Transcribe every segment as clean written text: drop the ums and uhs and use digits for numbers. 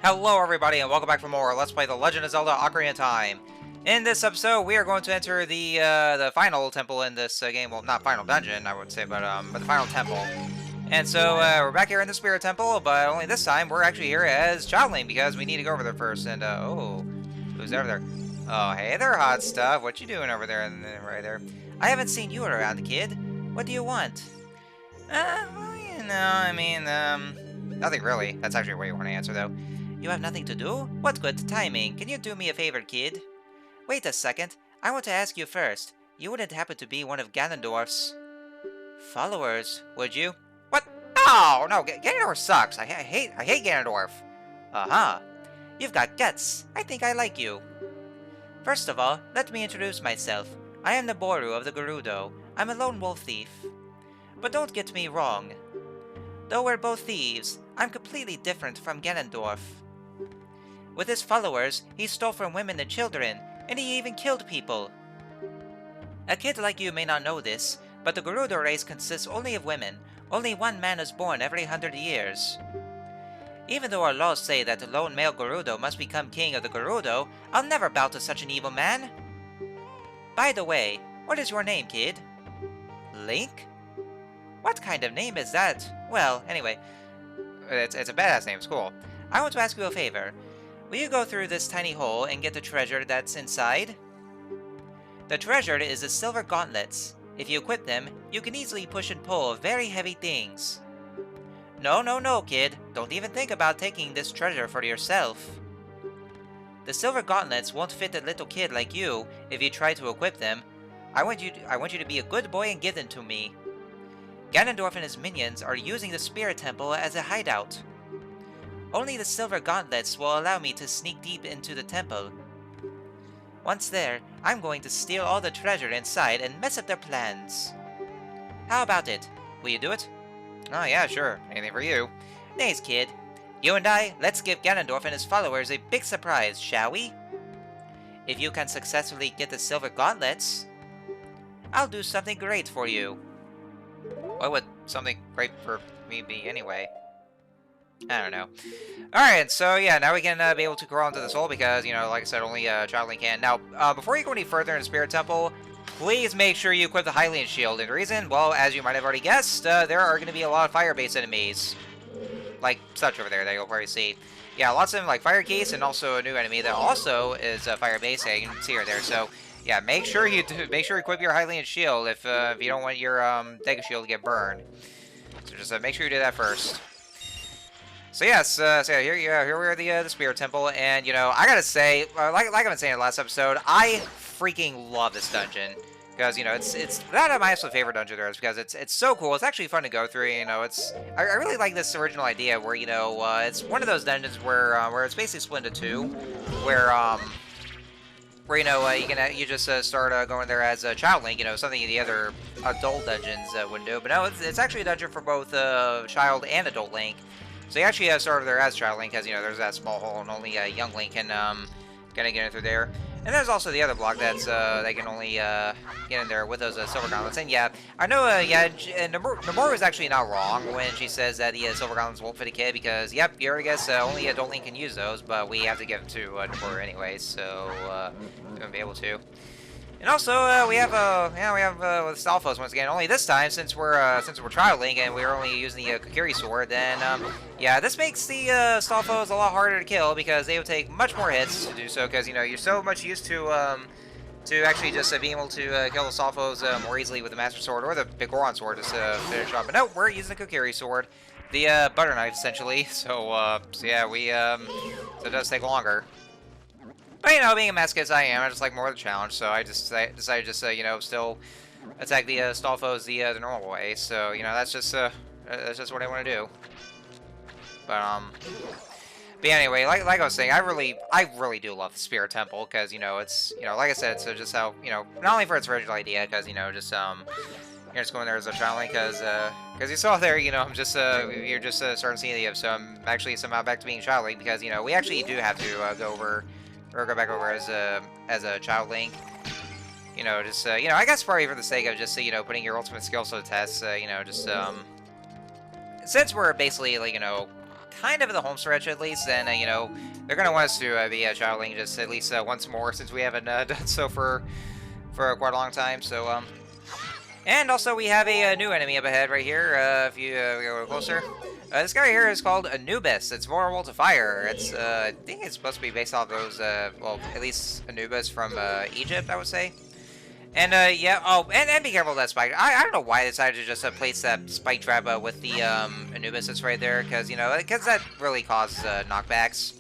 Hello everybody and welcome back for more Let's Play The Legend of Zelda Ocarina of Time. In this episode, we are going to enter the final temple in this game. Well, not final dungeon, I would say, but the final temple. And so, we're back here in the Spirit Temple, but only this time, we're actually here as Childling, because we need to go over there first, and, oh, who's over there? Oh, hey there, hot stuff. What you doing over there, right there? I haven't seen you around, kid. What do you want? Well, you know, I mean, nothing really. That's actually what you want to answer, though. You have nothing to do? What good timing. Can you do me a favor, kid? Wait a second. I want to ask you first. You wouldn't happen to be one of Ganondorf's followers, would you? What? Oh, no, Ganondorf sucks. I hate Ganondorf. Uh-huh. You've got guts. I think I like you. First of all, let me introduce myself. I am Nabooru of the Gerudo. I'm a lone wolf thief. But don't get me wrong. Though we're both thieves, I'm completely different from Ganondorf. With his followers, he stole from women and children, and he even killed people. A kid like you may not know this, but the Gerudo race consists only of women. Only one man is born every 100 years. Even though our laws say that the lone male Gerudo must become king of the Gerudo, I'll never bow to such an evil man. By the way, what is your name, kid? Link? What kind of name is that? Well, anyway, it's a badass name, it's cool. I want to ask you a favor. Will you go through this tiny hole and get the treasure that's inside? The treasure is the Silver Gauntlets. If you equip them, you can easily push and pull very heavy things. No, kid. Don't even think about taking this treasure for yourself. The Silver Gauntlets won't fit a little kid like you if you try to equip them. I want you to be a good boy and give them to me. Ganondorf and his minions are using the Spirit Temple as a hideout. Only the Silver Gauntlets will allow me to sneak deep into the temple. Once there, I'm going to steal all the treasure inside and mess up their plans. How about it? Will you do it? Oh yeah, sure. Anything for you. Nice, kid. You and I, let's give Ganondorf and his followers a big surprise, shall we? If you can successfully get the Silver Gauntlets, I'll do something great for you. What would something great for me be anyway? I don't know. Alright, so yeah, now we can be able to crawl into this hole because, you know, like I said, only Childling can. Now, before you go any further in the Spirit Temple, please make sure you equip the Hylian Shield. And the reason, well, as you might have already guessed, there are going to be a lot of fire-based enemies. Like such over there that you'll probably see. Yeah, lots of them, like Fire Case, and also a new enemy that also is fire-based. Yeah, you can see her there, so... yeah, make sure you equip your Hylian Shield if you don't want your Dega Shield to get burned. So just make sure you do that first. So yes, so yeah, here we are the Spirit Temple, and you know I gotta say, like I've been saying in the last episode, I freaking love this dungeon because you know it's that my absolute favorite dungeon there is because it's so cool. It's actually fun to go through. You know, I really like this original idea where you know it's one of those dungeons where it's basically split into two, where you know you just start going there as a Child Link, you know, something the other adult dungeons wouldn't do. But no, it's actually a dungeon for both Child and Adult Link. So you actually start there as Child Link, because you know there's that small hole, and only Young Link can kind of get in through there. And there's also the other block that's they can only get in there with those Silver Gauntlets. And yeah, I know, yeah, Nabooru is actually not wrong when she says that the Silver Gauntlets won't fit a kid, because yep, you already guess only Adult Link can use those, but we have to give them to Nabooru anyway, so we won't be able to. And also, we have with Stalfos once again. Only this time, since we're Child Link and we're only using the Kokiri sword, then yeah, this makes the Stalfos a lot harder to kill because they would take much more hits to do so. Because you know you're so much used to actually just being able to kill the Stalfos more easily with the Master Sword or the Big Goron sword just to finish off. But no, we're using the Kokiri sword, the butter knife essentially. So yeah, so it does take longer. But, you know, being a masochist I am, I just like more of the challenge, so I just decided just, you know, still attack the Stalfos the normal way. So, you know, that's just what I want to do. But yeah, anyway, like I was saying, I really do love the Spirit Temple, because, you know, it's, you know, like I said, it's just how, you know, not only for its original idea, because, you know, just, you're just going there as a Child Link, because you saw there, you know, you're just starting seeing the episode, so I'm actually somehow back to being Child Link, because, you know, we actually do have to go back over as a Child Link. You know, just you know, I guess probably for the sake of just you know putting your ultimate skills to the test. You know, just since we're basically like you know kind of in the home stretch at least, then, you know, they're going to want us to be childing just at least once more, since we haven't done so for quite a long time, so, And also, we have a new enemy up ahead right here, if you go a little closer. This guy here is called Anubis. It's vulnerable to fire. It's, I think it's supposed to be based off those, well, at least Anubis from Egypt, I would say. And, yeah, oh, and be careful of that spike. I don't know why I decided to just place that spike trap with the Anubis that's right there, because, you know, because that really causes knockbacks.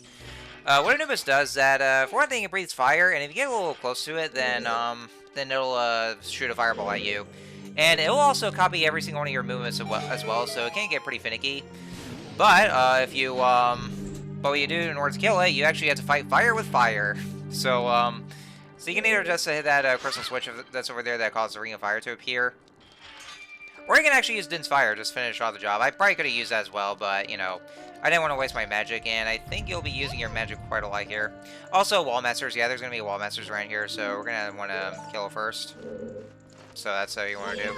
What Anubis does is that, for one thing, it breathes fire, and if you get a little close to it, then it'll shoot a fireball at you. And it will also copy every single one of your movements as well, so it can get pretty finicky. But, if you, but what you do in order to kill it, you actually have to fight fire with fire. So, so you can either just hit that crystal switch that's over there that causes the ring of fire to appear. Or you can actually use Din's Fire, just finish off the job. I probably could have used that as well, but, you know, I didn't want to waste my magic, and I think you'll be using your magic quite a lot here. Also, Wall Masters. Yeah, there's going to be Wall Masters around here, so we're going to want to kill it first. So that's how you want to do.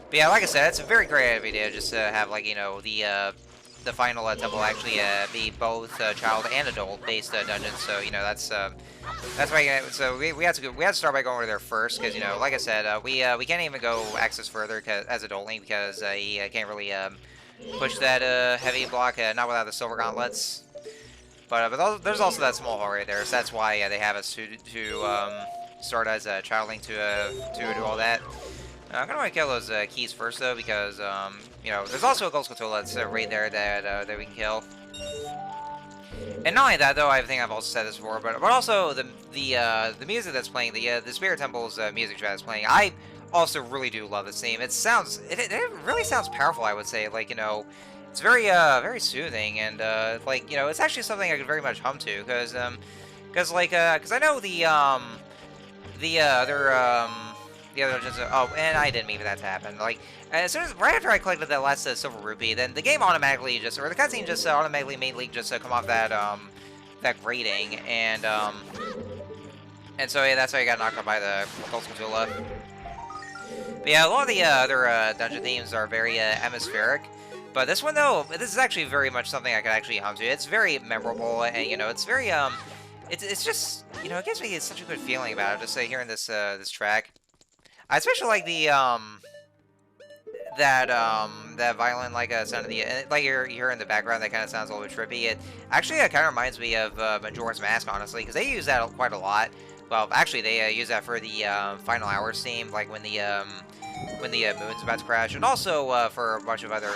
But yeah, like I said, it's a very great idea just to have, like, you know, the final temple actually be both child and adult based dungeons. So, you know, that's why. So we had to start by going over there first, because, you know, like I said, we can't even go access further as adult Link, because he can't really push that heavy block, not without the Silver Gauntlets. But there's also that small hole right there, so that's why they have us to start as a child Link to do all that. I'm gonna want to kill those keys first, though, because you know, there's also a Gold Skull that's right there that we can kill. And not only that, though, I think I've also said this before, but also the music that's playing, the Spirit Temple's music track that's playing, I also really do love this theme. It really sounds powerful, I would say. Like, you know, it's very very soothing, and like, you know, it's actually something I could very much hum to, because I know the other dungeons. Oh, and I didn't mean for that to happen. Like, as soon as right after I collected that last Silver Rupee, then the game automatically the cutscene just automatically made Link just come off that that grating, and so yeah, that's how you got knocked out by the Gold Skull. But yeah, a lot of the other dungeon themes are very atmospheric. But this one, though, this is actually very much something I could actually hum to. It's very memorable, and, you know, it's very it's just, you know, it gives me such a good feeling about it, just hearing this this track. I especially like the that violin sound of the like you're hearing in the background that kind of sounds a little bit trippy. It actually kind of reminds me of Majora's Mask, honestly, because they use that quite a lot. Well, actually, they use that for the Final Hours theme, like when the moon's about to crash, and also for a bunch of other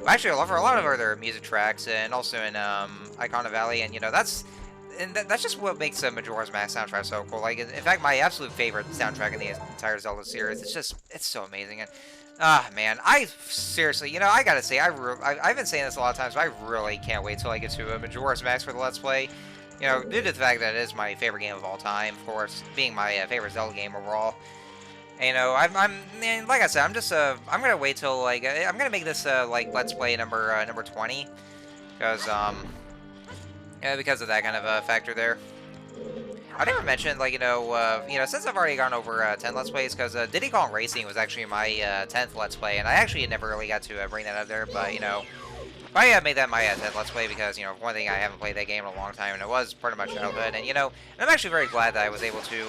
actually for a lot of other music tracks, and also in Icona Valley, and, you know, that's just what makes Majora's Mask soundtrack so cool. Like, in fact, my absolute favorite soundtrack in the entire Zelda series. It's so amazing. And man, I seriously, you know, I gotta say, I've been saying this a lot of times, but I really can't wait till I get to Majora's Mask for the Let's Play. You know, due to the fact that it is my favorite game of all time, of course, being my favorite Zelda game overall. And, you know, and like I said, I'm gonna wait till, like, I'm gonna make this like Let's Play number 20, because yeah, because of that kind of factor there. I never mentioned, like, you know, since I've already gone over 10 Let's Plays, because Diddy Kong Racing was actually my 10th Let's Play, and I actually never really got to bring that up there, but, you know, I made that my 10th Let's Play because, you know, for one thing, I haven't played that game in a long time, and it was pretty much childhood, and, you know, I'm actually very glad that I was able to do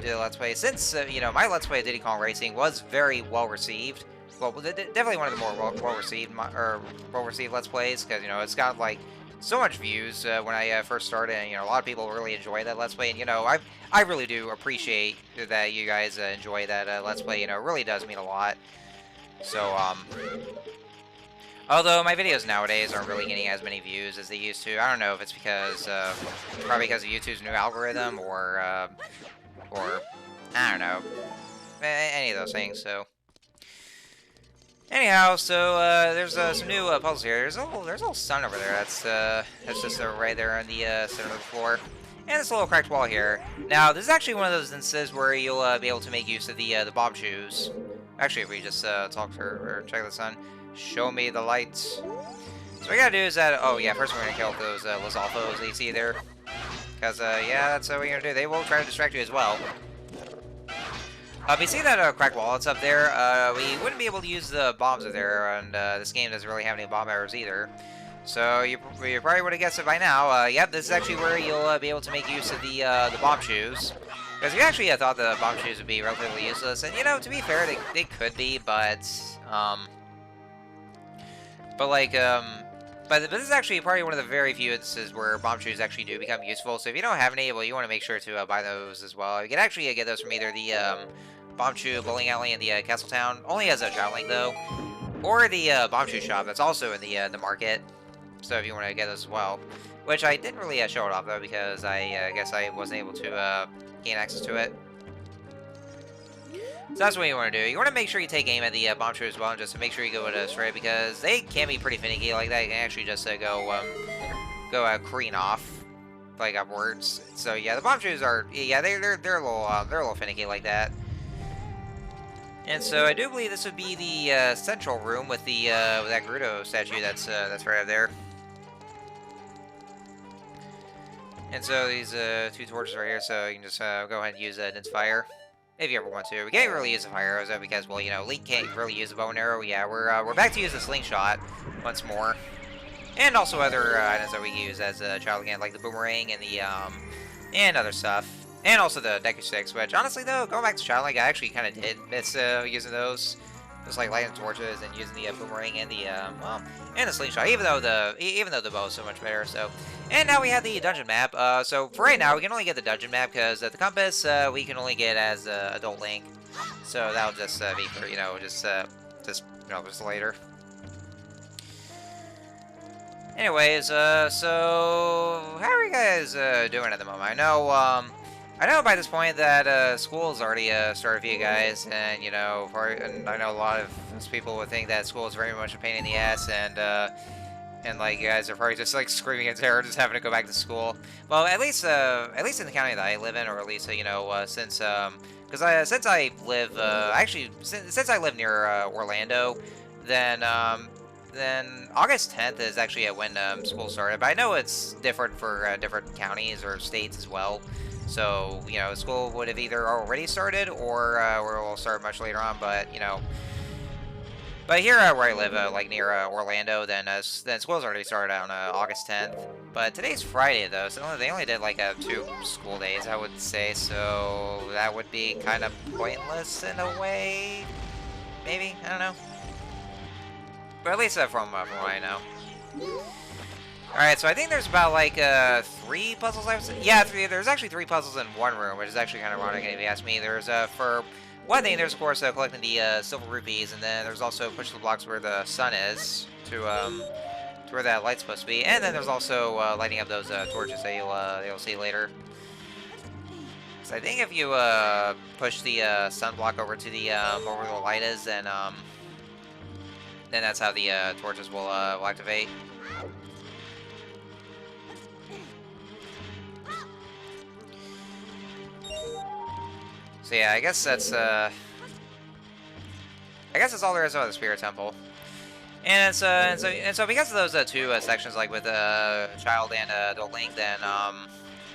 the Let's Play, since, you know, my Let's Play of Diddy Kong Racing was very well-received. Well, definitely one of the more well-received Let's Plays, because, you know, it's got, like, so much views when I first started, and, you know, a lot of people really enjoy that Let's Play, and, you know, I really do appreciate that you guys enjoy that Let's Play. You know, it really does mean a lot. So, although my videos nowadays aren't really getting as many views as they used to. I don't know if it's because, probably because of YouTube's new algorithm, or I don't know, any of those things, so. Anyhow, so there's some new puzzles here. There's a little sun over there. That's just right there on the center of the floor, and this little cracked wall here. Now, this is actually one of those instances where you'll be able to make use of the Bob shoes. Actually, if we just talk to her or check the sun, show me the lights. So what we gotta do is that. Oh yeah, first we're gonna kill those Lizalfos that you see there, because yeah, that's what we're gonna do. They will try to distract you as well. We see that cracked wall that's up there. We wouldn't be able to use the bombs up there, and this game doesn't really have any bomb arrows either. So you probably would have guessed it by now. Yep, this is actually where you'll be able to make use of the bomb shoes. Because we actually thought the bomb shoes would be relatively useless, and you know, to be fair, they could be, but this is actually probably one of the very few instances where bomb shoes actually do become useful. So if you don't have any, well, you want to make sure to buy those as well. You can actually get those from either the bomb shoe bowling alley in the Castle Town, only as a child link though, or the bomb shoe shop that's also in the market. So if you want to get those as well, which I didn't really show it off though because I guess I wasn't able to gain access to it. So that's what you want to do. You want to make sure you take aim at the bomb shoe as well, and just to make sure you go with a straight, because they can be pretty finicky like that. You can actually just go careen off, like upwards. So yeah, the bomb shoes are they're a little finicky like that. And so I do believe this would be the central room with the with that Gerudo statue that's right up there. And so these two torches right here, so you can just go ahead and use Nin's Fire. If you ever want to. We can't really use the fire arrows though because, well, you know, Link can't really use the bow and arrow. Yeah, we're back to use the slingshot once more, and also other items that we use as a child again, like the boomerang and the and other stuff, and also the Deku sticks. Which honestly though, going back to child link, I actually kind of did miss using those, just like lighting torches and using the boomerang and the and the slingshot. Even though the bow is so much better. So. And now we have the dungeon map. So for right now, we can only get the dungeon map because the compass we can only get as adult Link. So that'll just be for just later. Anyways, so how are you guys doing at the moment? I know by this point that school's already started for you guys, and you know, and I know a lot of people would think that school is very much a pain in the ass, and like you guys are probably just like screaming in terror, just having to go back to school. Well, at least in the county that I live in, or at least since I live since I live near Orlando, then August 10th is actually when school started. But I know it's different for different counties or states as well. So you know, school would have either already started or will start much later on. But you know. But here where I live, like near Orlando, then school's already started on August 10th. But today's Friday though, so they only did like 2 school days, I would say. So that would be kind of pointless in a way, maybe. I don't know. But at least from what I know. All right, so I think there's about like 3 puzzles. Yeah, 3. There's actually 3 puzzles in one room, which is actually kind of ironic if you ask me. There's for one thing, there's of course collecting the silver rupees, and then there's also push the blocks where the sun is to where that light's supposed to be, and then there's also lighting up those torches that you'll see later. So I think if you push the sun block over to the where the light is, then that's how the torches will activate. So yeah, I guess that's all there is about the Spirit Temple. And so because of those 2 sections, like with Child and Adult Link, then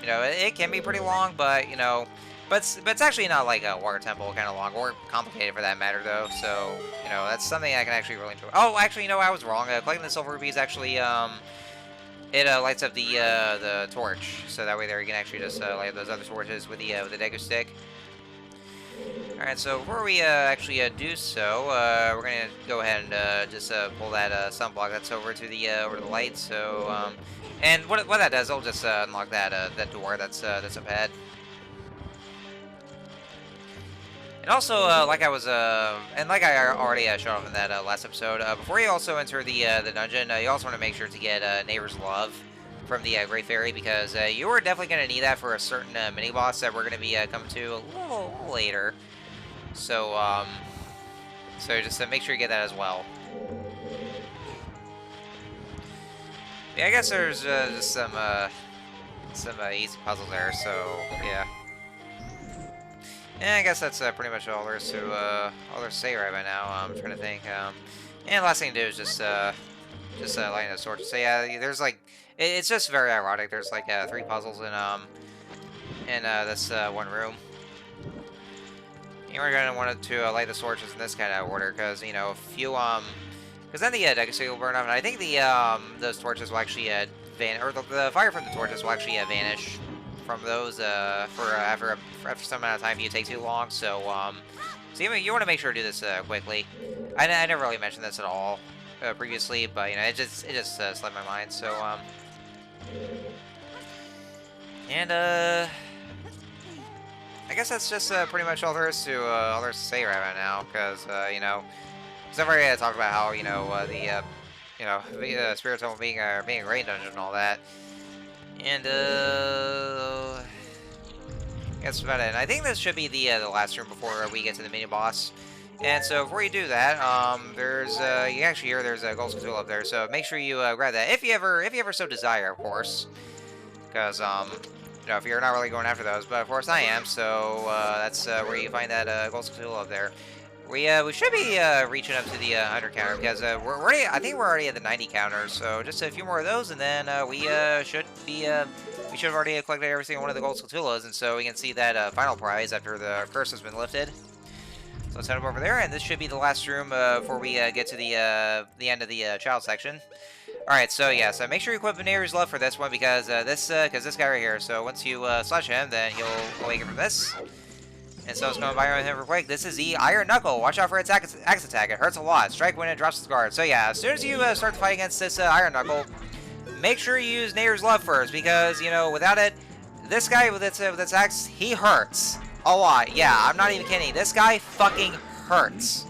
you know, it can be pretty long, but you know, but it's actually not like a Water Temple kind of long or complicated for that matter though. So you know, that's something I can actually really enjoy. Oh, actually, no, I was wrong. Collecting the silver rupees actually it lights up the torch, so that way there you can actually just light up those other torches with the Deku stick. Alright, so before we actually do so, we're gonna go ahead and just pull that sunblock that's over to the light. So, and what that does, it'll just unlock that door that's up ahead. And also, like I already showed off in that last episode, before you also enter the dungeon, you also want to make sure to get Neighbor's Love from the Great Fairy, because you are definitely going to need that for a certain mini boss that we're going to be coming to a little later. So, so just make sure you get that as well. Yeah, I guess there's just some easy puzzles there. So yeah. And I guess that's pretty much all there is to say right by now. I'm trying to think. And the last thing to do is just lighting the torch. So yeah, there's like it's just very ironic. There's like 3 puzzles in this one room. You're gonna want to light the torches in this kind of order, because you know if you because then the dexterity will burn off, and I think the those torches will actually or the fire from the torches will actually vanish from those after some amount of time if you take too long. So so you want to make sure to do this quickly. I never really mentioned this at all previously, but you know it just slipped my mind. So and I guess that's just pretty much all there is to say right now, because you know, because I've already talked about how you know the Spirit Temple being a raid dungeon and all that, and that's about it. And I think this should be the last room before we get to the mini boss. And so before you do that, there's you can actually hear there's a gold tool up there, so make sure you grab that if you ever so desire, of course, because you know, if you're not really going after those, but of course I am, so that's where you find that gold tool up there. We should be reaching up to the 100 counter, because I think we're already at the 90 counter, so just a few more of those, and then we should have already collected every single one of the gold Skulltulas, and so we can see that final prize after the curse has been lifted. So let's head up over there, and this should be the last room before we get to the end of the child section. Alright, so yeah, so make sure you equip Nabooru's Love for this one, because this guy right here, so once you slash him, then he'll awaken from this. And so let's go by him real quick. This is the Iron Knuckle. Watch out for its axe attack. It hurts a lot. Strike when it drops its guard. So yeah, as soon as you start the fight against this Iron Knuckle, make sure you use Nabooru's Love first, because, you know, without it, this guy with its axe, he hurts a lot. Yeah, I'm not even kidding. This guy fucking hurts.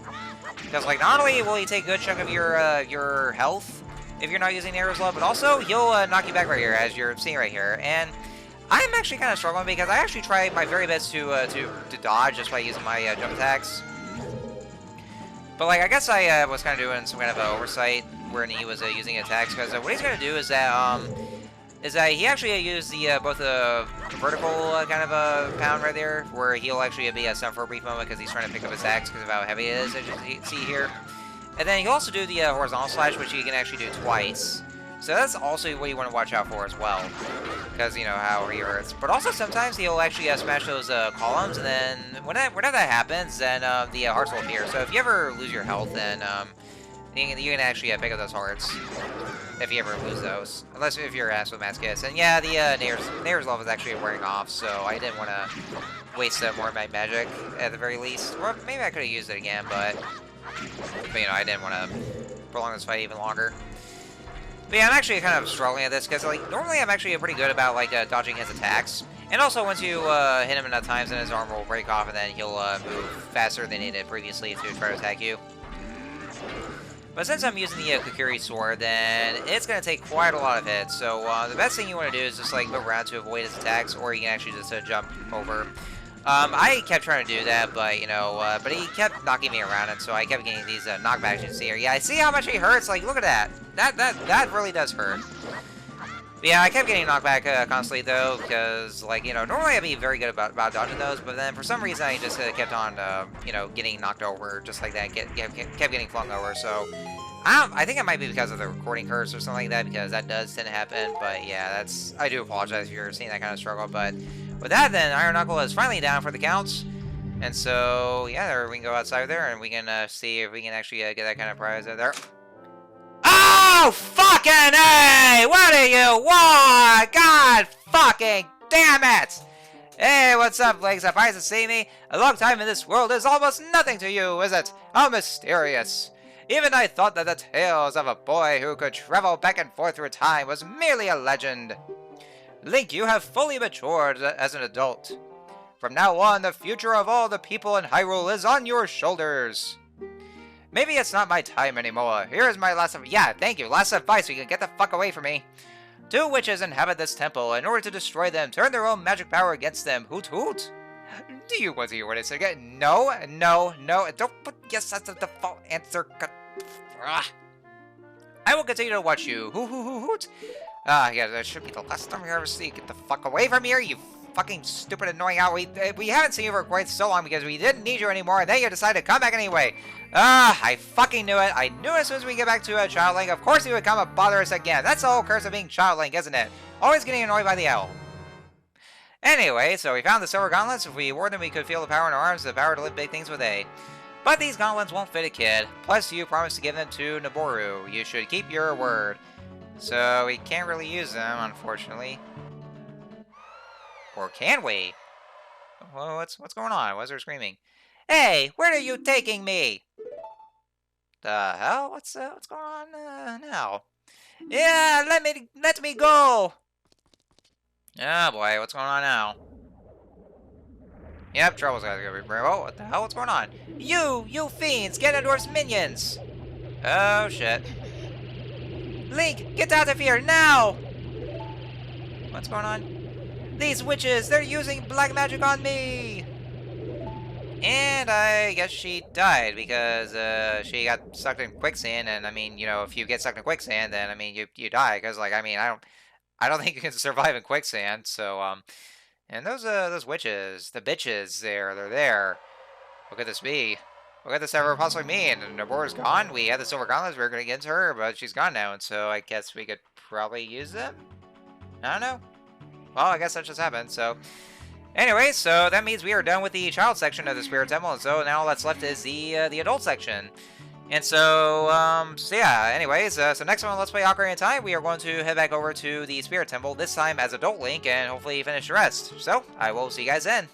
Because, like, not only will he take a good chunk of your health if you're not using Nabooru's Love, but also he'll knock you back right here, as you're seeing right here. And I'm actually kind of struggling, because I actually tried my very best to dodge just by using my jump attacks. But, like, I guess I was kind of doing some kind of oversight when he was using attacks, because what he's going to do is that he actually used the both the vertical kind of pound right there, where he'll actually be stunned for a brief moment because he's trying to pick up his axe because of how heavy it is, as you can see here. And then he'll also do the horizontal slash, which you can actually do twice. So that's also what you want to watch out for as well, because you know how he hurts. But also sometimes he'll actually smash those columns, and then whenever that happens, then the hearts will appear. So if you ever lose your health, then you can actually pick up those hearts if you ever lose those, unless if you're asked with mass kits. And yeah, the Nabooru's Love is actually wearing off, so I didn't want to waste more of my magic at the very least. Or maybe I could have used it again, but you know, I didn't want to prolong this fight even longer. But yeah, I'm actually kind of struggling at this, because like normally I'm actually pretty good about like dodging his attacks, and also once you hit him enough times, then his armor will break off, and then he'll move faster than he did previously to try to attack you. But since I'm using the Kokiri sword, then it's going to take quite a lot of hits. So the best thing you want to do is just like move around to avoid his attacks, or you can actually just jump over. I kept trying to do that, but you know, but he kept knocking me around, and so I kept getting these knockbacks. You can see here. Yeah, I see how much he hurts. Like, look at that. That really does hurt. But yeah, I kept getting knocked back constantly though, because like, you know, normally I'd be very good about dodging those, but then for some reason I just kept on, you know, getting knocked over just like that. Kept getting flung over. So I think it might be because of the recording curse or something like that, because that does tend to happen. But yeah, I do apologize if you're seeing that kind of struggle. But with that, then Iron Knuckle is finally down for the counts. And so, yeah, there we can go outside there, and we can see if we can actually get that kind of prize out there. Oh, fucking A! What do you want? God fucking damn it! Hey, what's up, Blake? Surprised to see me? A long time in this world is almost nothing to you, is it? How mysterious. Even I thought that the tales of a boy who could travel back and forth through time was merely a legend. Link, you have fully matured as an adult. From now on, the future of all the people in Hyrule is on your shoulders. Maybe it's not my time anymore. Here is my last thank you. Last advice, so you can get the fuck away from me. 2 witches inhabit this temple. In order to destroy them, turn their own magic power against them. Hoot hoot. Do you want to hear what I said again? No. Don't put yes, that's the default answer. I will continue to watch you. Hoot. Yeah, that should be the last time we ever see you. Get the fuck away from here, you fucking stupid annoying owl. We haven't seen you for quite so long because we didn't need you anymore, and then you decided to come back anyway. I fucking knew it. I knew as soon as we get back to Child Link, of course he would come and bother us again. That's the whole curse of being Child Link, isn't it? Always getting annoyed by the owl. Anyway, so we found the Silver Gauntlets. If we wore them, we could feel the power in our arms, the power to lift big things with A. But these gauntlets won't fit a kid. Plus, you promised to give them to Nabooru. You should keep your word. So, we can't really use them, unfortunately. Or can we? Well, what's going on? Why is there screaming? Hey, where are you taking me? The hell? What's going on now? Yeah, let me go! Oh boy, what's going on now? Yep, trouble's gotta be brave. Oh, what the hell? What's going on? You fiends! Ganondorf's minions! Oh shit. Link, get out of here now! What's going on? These witches, they're using black magic on me! And I guess she died because she got sucked in quicksand, and I mean, you know, if you get sucked in quicksand, then I mean you die, because like I mean I don't think you can survive in quicksand, so and those witches, the bitches they're there. What could this be? What could this ever possibly mean? And Nabooru's gone? We had the Silver Gauntlets, we were gonna get to her, but she's gone now, and so I guess we could probably use them? I don't know. Well, I guess that just happened, so anyway, so that means we are done with the child section of the Spirit Temple, and so now all that's left is the adult section. And so, so yeah, anyways, so next time on Let's Play Ocarina of Time, we are going to head back over to the Spirit Temple, this time as Adult Link, and hopefully finish the rest. So, I will see you guys then.